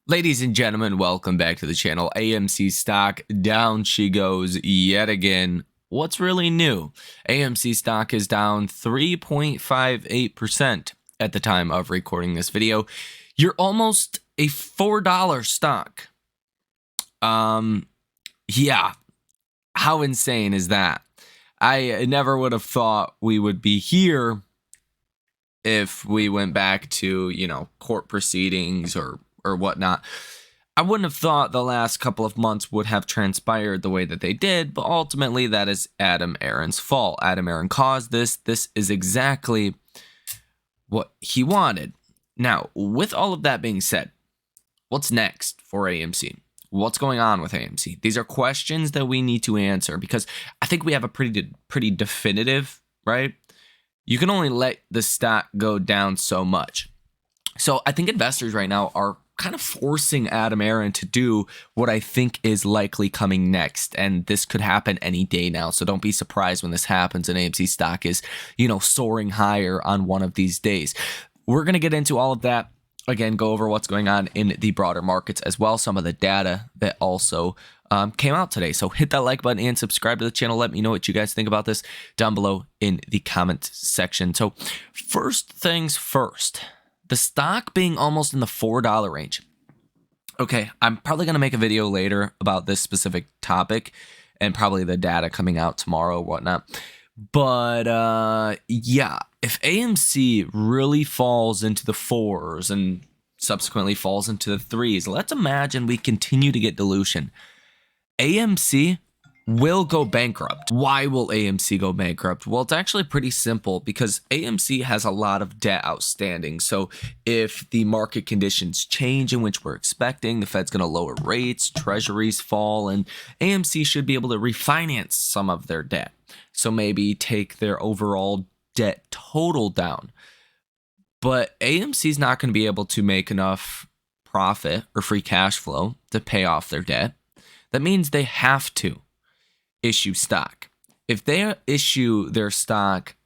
Ladies and gentlemen, welcome back to the channel. AMC stock down she goes yet again. What's really new? AMC stock is down 3.58% at the time of recording this video. You're almost a $4 stock. Yeah. How insane is that? I never would have thought we would be here if we went back to, court proceedings or whatnot. I wouldn't have thought the last couple of months would have transpired the way that they did, but ultimately that is Adam Aron's fault. Adam Aron caused this. This is exactly what he wanted. Now, with all of that being said, what's next for AMC? What's going on with AMC? These are questions that we need to answer because I think we have a pretty definitive, right? You can only let the stock go down so much. So I think investors right now are kind of forcing Adam Aron to do what I think is likely coming next. And this could happen any day now. So don't be surprised when this happens and AMC stock is, soaring higher on one of these days. We're going to get into all of that. Again, go over what's going on in the broader markets as well. Some of the data that also came out today. So hit that like button and subscribe to the channel. Let me know what you guys think about this down below in the comment section. So first things first. The stock being almost in the $4 range. Okay, I'm probably going to make a video later about this specific topic and probably the data coming out tomorrow or whatnot. But yeah, if AMC really falls into the 4s and subsequently falls into the 3s, let's imagine we continue to get dilution. AMC will go bankrupt. Why will AMC go bankrupt? Well, it's actually pretty simple because AMC has a lot of debt outstanding. So if the market conditions change in which we're expecting, the Fed's going to lower rates, treasuries fall, and AMC should be able to refinance some of their debt. So maybe take their overall debt total down. But AMC is not going to be able to make enough profit or free cash flow to pay off their debt. That means they have to issue stock. If they issue their stock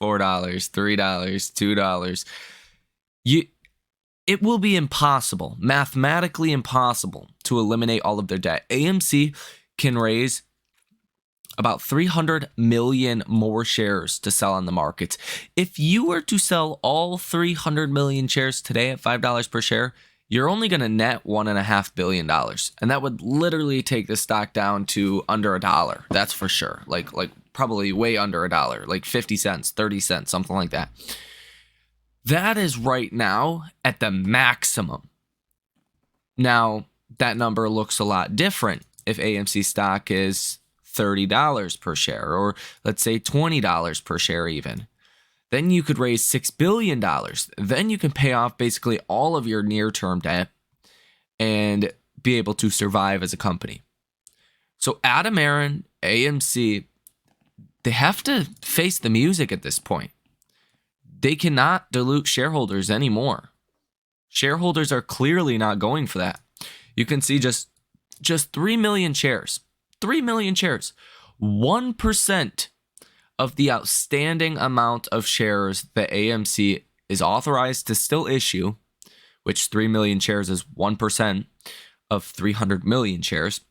$4, $3, $2, it will be impossible, mathematically impossible, to eliminate all of their debt. AMC can raise about 300 million more shares to sell on the markets. If you were to sell all 300 million shares today at $5 per share, you're only going to net $1.5 billion. And that would literally take the stock down to under $1. That's for sure. Like probably way under $1, like 50 cents, 30 cents, something like that. That is right now at the maximum. Now, that number looks a lot different if AMC stock is $30 per share, or let's say $20 per share even. Then you could raise $6 billion. Then you can pay off basically all of your near-term debt and be able to survive as a company. So Adam Aron, AMC, they have to face the music at this point. They cannot dilute shareholders anymore. Shareholders are clearly not going for that. You can see just 3 million shares. 3 million shares. 1% of the outstanding amount of shares that AMC is authorized to still issue, which 3 million shares is 1% of 300 million shares,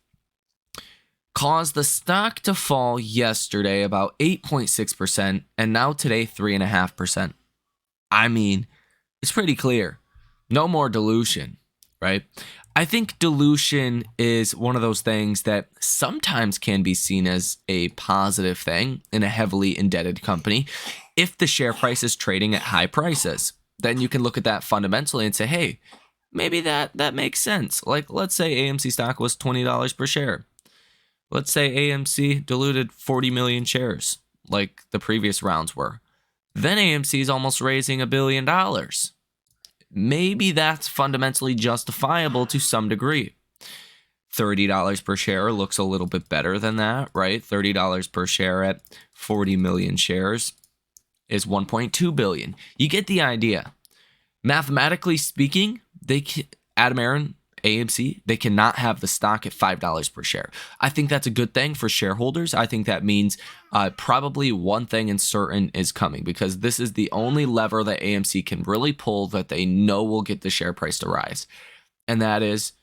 caused the stock to fall yesterday about 8.6% and now today 3.5%. I mean, it's pretty clear. No more dilution, right? I think dilution is one of those things that sometimes can be seen as a positive thing in a heavily indebted company. If the share price is trading at high prices, then you can look at that fundamentally and say, hey, maybe that makes sense. Like, let's say AMC stock was $20 per share. Let's say AMC diluted 40 million shares like the previous rounds were. Then AMC is almost raising $1 billion. Maybe that's fundamentally justifiable to some degree. $30 per share looks a little bit better than that, right? $30 per share at 40 million shares is 1.2 billion. You get the idea. Mathematically speaking, Adam Aron AMC, they cannot have the stock at $5 per share. I think that's a good thing for shareholders. I think that means probably one thing in certain is coming, because this is the only lever that AMC can really pull that they know will get the share price to rise. And that is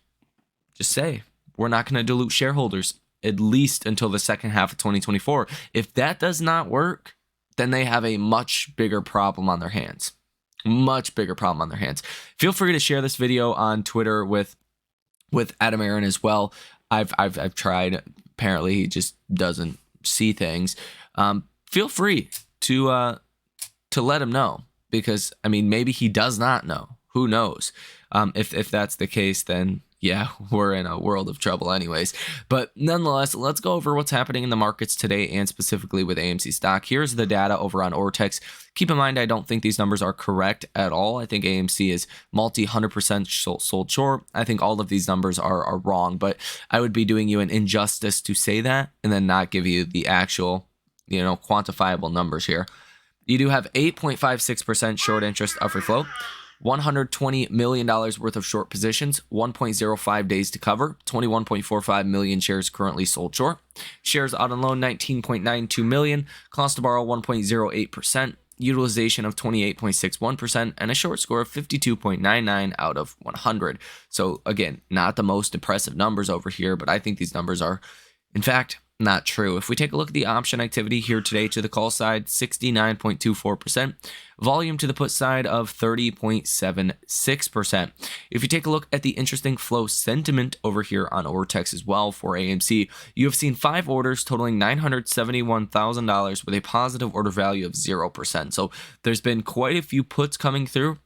just say, we're not going to dilute shareholders at least until the second half of 2024. If that does not work, then they have a much bigger problem on their hands. Much bigger problem on their hands. Feel free to share this video on Twitter with Adam Aaron as well. I've tried. Apparently, he just doesn't see things. Feel free to let him know, because I mean, maybe he does not know. Who knows? If that's the case, then yeah, we're in a world of trouble anyways. But nonetheless, let's go over what's happening in the markets today, and specifically with AMC stock. Here's the data over on Ortex. Keep in mind, I don't think these numbers are correct at all. I think AMC is 100% sold short. I think all of these numbers are wrong, but I would be doing you an injustice to say that and then not give you the actual, quantifiable numbers here. You do have 8.56% short interest of free float, $120 million worth of short positions, 1.05 days to cover, 21.45 million shares currently sold short. Shares out on loan, 19.92 million, cost to borrow 1.08%, utilization of 28.61%, and a short score of 52.99 out of 100. So again, not the most impressive numbers over here, but I think these numbers are, in fact, not true. If we take a look at the option activity here today to the call side, 69.24%. Volume to the put side of 30.76%. If you take a look at the interesting flow sentiment over here on Ortex as well for AMC, you have seen 5 orders totaling $971,000 with a positive order value of 0%. So there's been quite a few puts coming through.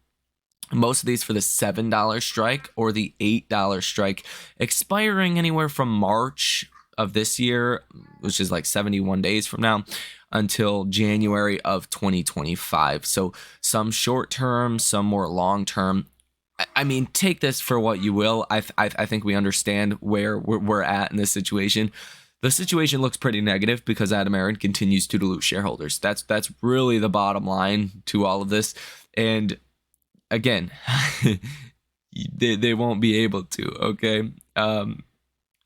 Most of these for the $7 strike or the $8 strike, expiring anywhere from March of this year, which is like 71 days from now, until January of 2025. So some short term, some more long term. I mean, take this for what you will. I think we understand where we're at in this situation. The situation looks pretty negative because Adam Aaron continues to dilute shareholders. That's really the bottom line to all of this. And again, they won't be able to. Okay.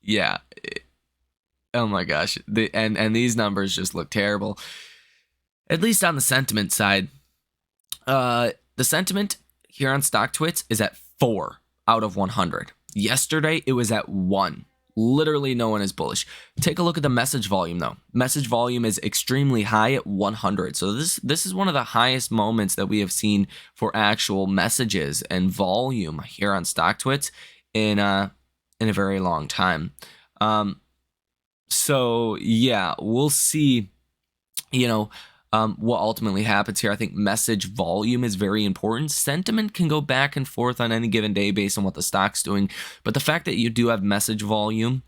Yeah. Oh my gosh. And these numbers just look terrible. At least on the sentiment side. The sentiment here on StockTwits is at 4 out of 100. Yesterday, it was at 1. Literally no one is bullish. Take a look at the message volume though. Message volume is extremely high at 100. So this is one of the highest moments that we have seen for actual messages and volume here on StockTwits in a very long time. So yeah, we'll see, what ultimately happens here. I think message volume is very important. Sentiment can go back and forth on any given day based on what the stock's doing. But the fact that you do have message volume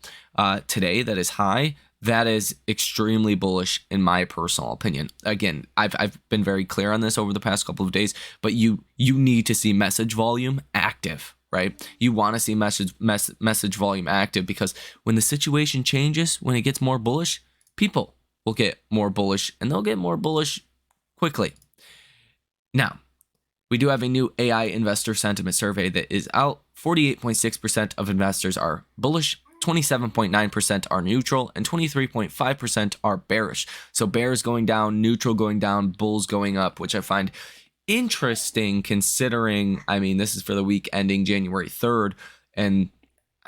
today that is high, that is extremely bullish in my personal opinion. Again, I've been very clear on this over the past couple of days, but you need to see message volume active. Right? You want to see message volume active, because when the situation changes, when it gets more bullish, people will get more bullish, and they'll get more bullish quickly. Now, we do have a new AI investor sentiment survey that is out. 48.6% of investors are bullish, 27.9% are neutral, and 23.5% are bearish. So bears going down, neutral going down, bulls going up, which I find interesting considering, this is for the week ending January 3rd, and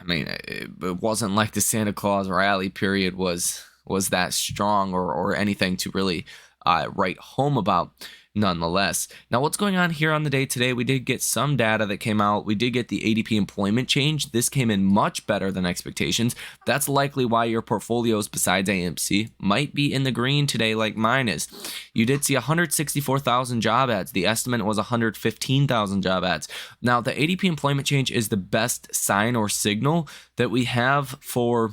it wasn't like the Santa Claus rally period was that strong or anything to really write home about. Nonetheless, now what's going on here on the day today? We did get some data that came out. We did get the ADP employment change. This came in much better than expectations. That's likely why your portfolios besides AMC might be in the green today like mine is. You did see 164,000 job ads. The estimate was 115,000 job ads. Now the ADP employment change is the best sign or signal that we have for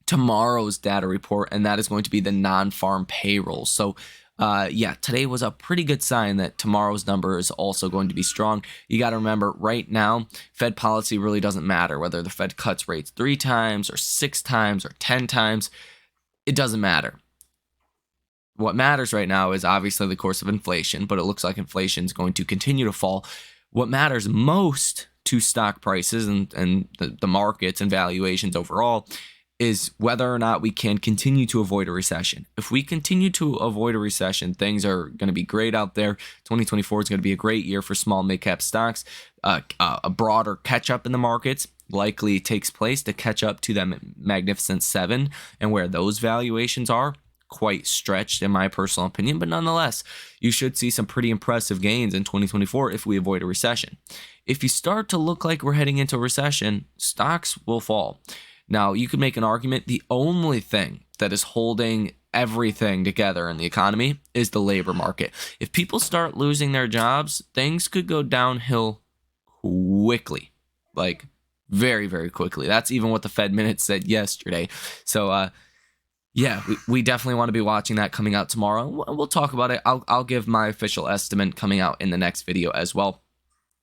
tomorrow's data report, and that is going to be the non-farm payroll. So today was a pretty good sign that tomorrow's number is also going to be strong. You got to remember, right now, Fed policy really doesn't matter whether the Fed cuts rates 3 times or 6 times or 10 times. It doesn't matter. What matters right now is obviously the course of inflation, but it looks like inflation is going to continue to fall. What matters most to stock prices and the markets and valuations overall is whether or not we can continue to avoid a recession. If we continue to avoid a recession, things are going to be great out there. 2024 is going to be a great year for small mid-cap stocks. A broader catch-up in the markets likely takes place to catch up to that Magnificent Seven, and where those valuations are quite stretched in my personal opinion, but nonetheless, you should see some pretty impressive gains in 2024 if we avoid a recession. If you start to look like we're heading into a recession, stocks will fall. Now, you could make an argument the only thing that is holding everything together in the economy is the labor market. If people start losing their jobs, things could go downhill quickly, like very, very quickly. That's even what the Fed minutes said yesterday. So, yeah, we definitely want to be watching that coming out tomorrow. We'll talk about it. I'll give my official estimate coming out in the next video as well.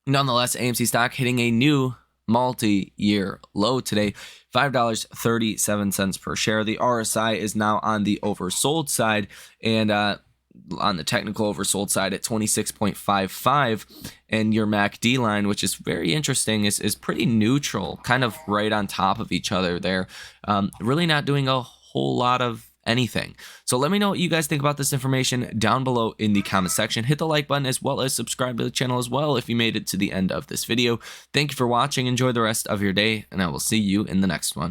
Nonetheless, AMC stock hitting a new multi-year low today, $5.37 per share. The RSI is now on the oversold side, and on the technical oversold side at 26.55, and your MACD line, which is very interesting, is pretty neutral, kind of right on top of each other there. Really not doing a whole lot of anything. So let me know what you guys think about this information down below in the comment section. Hit the like button as well as subscribe to the channel as well if you made it to the end of this video. Thank you for watching. Enjoy the rest of your day, and I will see you in the next one.